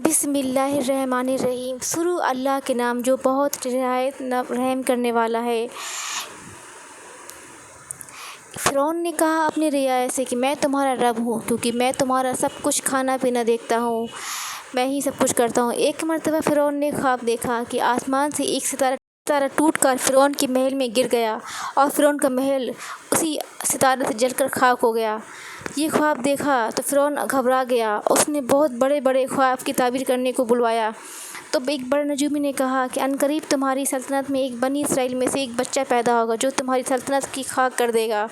بسم اللہ الرحمن الرحیم۔ شروع اللہ کے نام جو بہت نہایت رحم کرنے والا ہے۔ فرعون نے کہا اپنی رعایا سے کہ میں تمہارا رب ہوں، کیونکہ میں تمہارا سب کچھ کھانا پینا دیکھتا ہوں، میں ہی سب کچھ کرتا ہوں۔ ایک مرتبہ فرعون نے خواب دیکھا کہ آسمان سے ایک ستارہ ٹوٹ کر فرعون کے محل میں گر گیا اور فرعون کا محل اسی ستارے سے جل کر خاک ہو گیا۔ یہ خواب دیکھا تو فرعون گھبرا گیا، اس نے بہت بڑے بڑے خواب کی تعبیر کرنے کو بلوایا۔ تب ایک بڑے نجومی نے کہا کہ عنقریب تمہاری سلطنت میں ایک بنی اسرائیل میں سے ایک بچہ پیدا ہوگا جو تمہاری سلطنت کی خاک کر دے گا،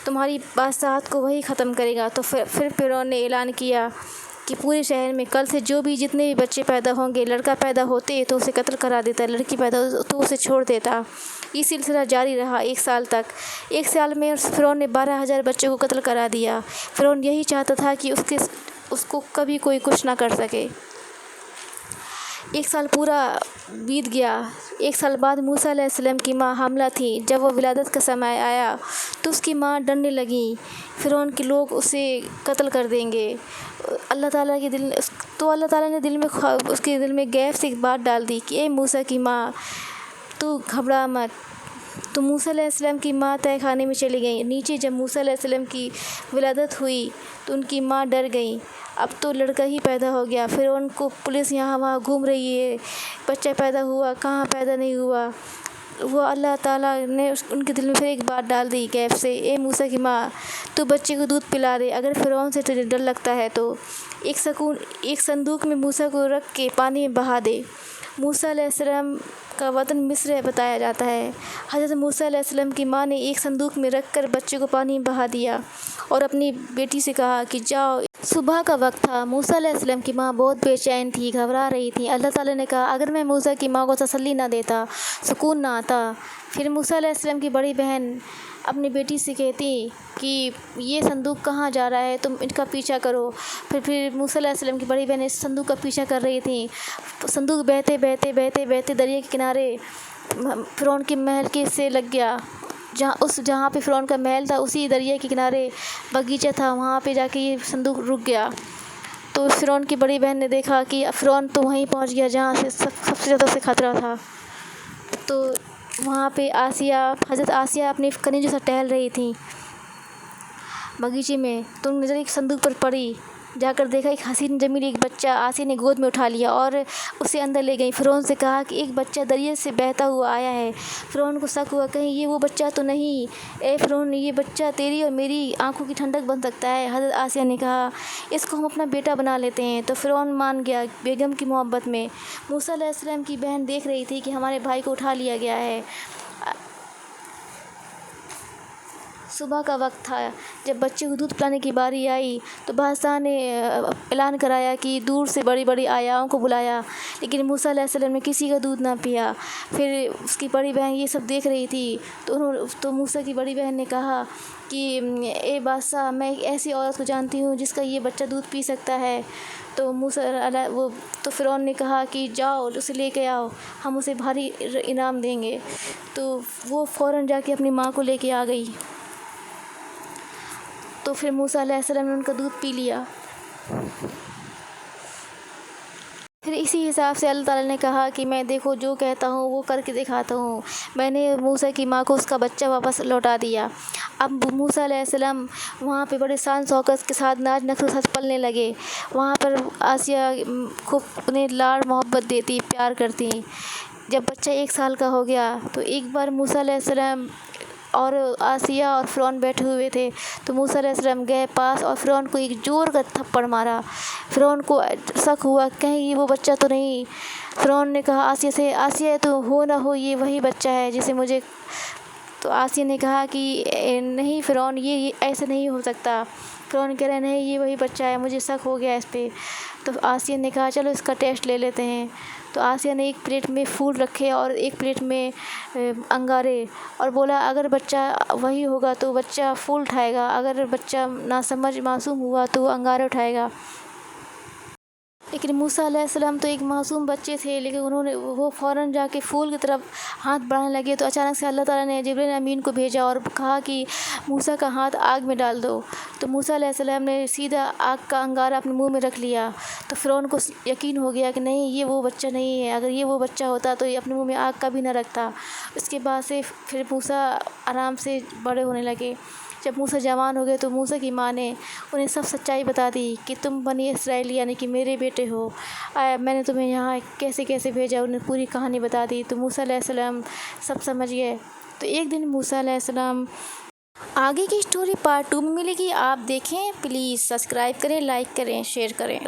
تمہاری بادشاہت کو وہی ختم کرے گا۔ تو پھر فرعون نے اعلان کیا کہ پورے شہر میں کل سے جتنے بھی بچے پیدا ہوں گے، لڑکا پیدا ہوتے تو اسے قتل کرا دیتا، لڑکی پیدا ہو تو اسے چھوڑ دیتا۔ یہ سلسلہ جاری رہا 1 سال تک۔ 1 سال میں فرعون نے 12,000 بچوں کو قتل کرا دیا۔ فرعون یہی چاہتا تھا کہ اس کو کبھی کوئی کچھ نہ کر سکے۔ 1 سال پورا بیت گیا۔ 1 سال بعد موسیٰ علیہ السلام کی ماں حاملہ تھی۔ جب وہ ولادت کا سمے آیا تو اس کی ماں ڈرنے لگی، فرعون کے لوگ اسے قتل کر دیں گے۔ اللہ تعالیٰ نے اس کے دل میں غیب سے ایک بات ڈال دی کہ اے موسیٰ کی ماں، تو گھبرا مت۔ تو موسیٰ علیہ السلام کی ماں تہہ خانے میں چلی گئی نیچے۔ جب موسیٰ علیہ السلام کی ولادت ہوئی تو ان کی ماں ڈر گئی، اب تو لڑکا ہی پیدا ہو گیا۔ فرعون کو پولیس یہاں وہاں گھوم رہی ہے، بچہ پیدا ہوا کہاں پیدا نہیں ہوا۔ وہ اللہ تعالیٰ نے ان کے دل میں پھر ایک بات ڈال دی غیب سے، اے موسیٰ کی ماں، تو بچے کو دودھ پلا دے۔ اگر فرعون سے تجھے ڈر لگتا ہے تو ایک صندوق میں موسیٰ کو رکھ کے پانی میں بہا دے۔ موسیٰ علیہ السلام کا وطن مصر بتایا جاتا ہے۔ حضرت موسیٰ علیہ السلام کی ماں نے ایک صندوق میں رکھ کر بچے کو پانی میں بہا دیا اور اپنی بیٹی سے کہا کہ جاؤ۔ صبح کا وقت تھا۔ موسیٰ علیہ السلام کی ماں بہت بے چین تھی، گھبرا رہی تھی۔ اللہ تعالیٰ نے کہا اگر میں موسیٰ کی ماں کو تسلی نہ دیتا، سکون نہ آتا۔ پھر موسیٰ علیہ السلام کی بڑی بہن اپنی بیٹی سے کہتی کہ یہ صندوق کہاں جا رہا ہے، تم ان کا پیچھا کرو۔ پھر موسیٰ علیہ السلام کی بڑی بہن اس صندوق کا پیچھا کر رہی تھیں۔ صندوق بہتے بہتے بہتے بہتے دریا کے کنارے فرعون کے محل کے سے لگ گیا۔ جہاں پہ فرعون کا محل تھا اسی دریا کے کنارے باغیچہ تھا، وہاں پہ جا کے یہ صندوق رک گیا۔ تو فرعون کی بڑی بہن نے دیکھا کہ فرعون تو وہیں پہنچ گیا جہاں سے سب سے زیادہ سے خطرہ تھا۔ تو وہاں پہ حضرت آسیہ اپنی کنیجوں سے ٹہل رہی تھیں باغیچے میں، تو نظر ایک صندوق پر پڑی۔ جا کر دیکھا ایک حسین جمیل ایک بچہ آسیہ نے گود میں اٹھا لیا اور اسے اندر لے گئی۔ فرعون سے کہا کہ ایک بچہ دریا سے بہتا ہوا آیا ہے۔ فرعون کو شک ہوا کہیں یہ وہ بچہ تو نہیں، اے فرعون یہ بچہ تیری اور میری آنکھوں کی ٹھنڈک بن سکتا ہے۔ حضرت آسیہ نے کہا اس کو ہم اپنا بیٹا بنا لیتے ہیں۔ تو فرعون مان گیا بیگم کی محبت میں۔ موسیٰ علیہ السلام کی بہن دیکھ رہی تھی کہ ہمارے بھائی کو اٹھا لیا گیا ہے۔ صبح کا وقت تھا۔ جب بچے کو دودھ پلانے کی باری آئی تو بادشاہ نے اعلان کرایا کہ دور سے بڑی بڑی آیاؤں کو بلایا، لیکن موسیٰ علیہ السلام نے کسی کا دودھ نہ پیا۔ پھر اس کی بڑی بہن یہ سب دیکھ رہی تھی تو موسیٰ کی بڑی بہن نے کہا کہ اے بادشاہ، میں ایک ایسی عورت کو جانتی ہوں جس کا یہ بچہ دودھ پی سکتا ہے۔ تو فرعون نے کہا کہ جاؤ اسے لے کے آؤ، ہم اسے بھاری انعام دیں گے۔ تو وہ فوراً جا کے اپنی ماں کو لے کے آ گئی۔ تو پھر موسیٰ علیہ السلام نے ان کا دودھ پی لیا۔ پھر اسی حساب سے اللہ تعالیٰ نے کہا کہ میں دیکھو جو کہتا ہوں وہ کر کے دکھاتا ہوں۔ میں نے موسیٰ کی ماں کو اس کا بچہ واپس لوٹا دیا۔ اب موسیٰ علیہ السلام وہاں پہ بڑے شان شوکت کے ساتھ ناز نخرو کے ساتھ پلنے لگے۔ وہاں پر آسیہ خوب انہیں لاڈ محبت دیتی، پیار کرتی۔ جب بچہ 1 سال کا ہو گیا تو ایک بار موسیٰ علیہ السلام اور آسیہ اور فرعون بیٹھے ہوئے تھے تو موسیٰ علیہ السلام گئے پاس اور فرعون کو ایک زور کا تھپڑ مارا۔ فرعون کو شک ہوا کہیں یہ وہ بچہ تو نہیں۔ فرعون نے کہا آسیہ سے، آسیہ تو ہو نہ ہو یہ وہی بچہ ہے جسے مجھے۔ تو آسیہ نے کہا کہ نہیں فرعون، یہ ایسے نہیں ہو سکتا۔ فرعون کہہ رہے نہیں یہ وہی بچہ ہے، مجھے شک ہو گیا اس پہ۔ تو آسیہ نے کہا چلو اس کا ٹیسٹ لے لیتے ہیں۔ تو آسیہ نے ایک پلیٹ میں پھول رکھے اور ایک پلیٹ میں انگارے، اور بولا اگر بچہ وہی ہوگا تو بچہ پھول اٹھائے گا، اگر بچہ ناسمجھ معصوم ہوا تو وہ انگارے اٹھائے گا۔ لیکن موسیٰ علیہ السلام تو ایک معصوم بچے تھے، لیکن وہ فوراً جا کے پھول کی طرف ہاتھ بڑھانے لگے تو اچانک سے اللہ تعالیٰ نے جبرائیل امین کو بھیجا اور کہا کہ موسیٰ کا ہاتھ آگ میں ڈال دو، تو موسیٰ علیہ السلام نے سیدھا آگ کا انگارہ اپنے منہ میں رکھ لیا۔ تو فرعون کو یقین ہو گیا کہ نہیں، یہ وہ بچہ نہیں ہے، اگر یہ وہ بچہ ہوتا تو یہ اپنے منہ میں آگ کا بھی نہ رکھتا۔ اس کے بعد سے پھر موسیٰ آرام سے بڑے ہونے لگے۔ جب موسیٰ جوان ہو گئے تو موسیٰ کی ماں نے انہیں سب سچائی بتا دی کہ تم بنی اسرائیل یعنی کہ میرے بیٹے ہو، میں نے تمہیں یہاں کیسے کیسے بھیجا، انہیں پوری کہانی بتا دی۔ تو موسیٰ علیہ السلام سب سمجھ گئے۔ تو ایک دن موسیٰ علیہ السلام، آگے کی اسٹوری پارٹ 2 میں ملے گی، آپ دیکھیں۔ پلیز سبسکرائب کریں، لائک کریں، شیئر کریں۔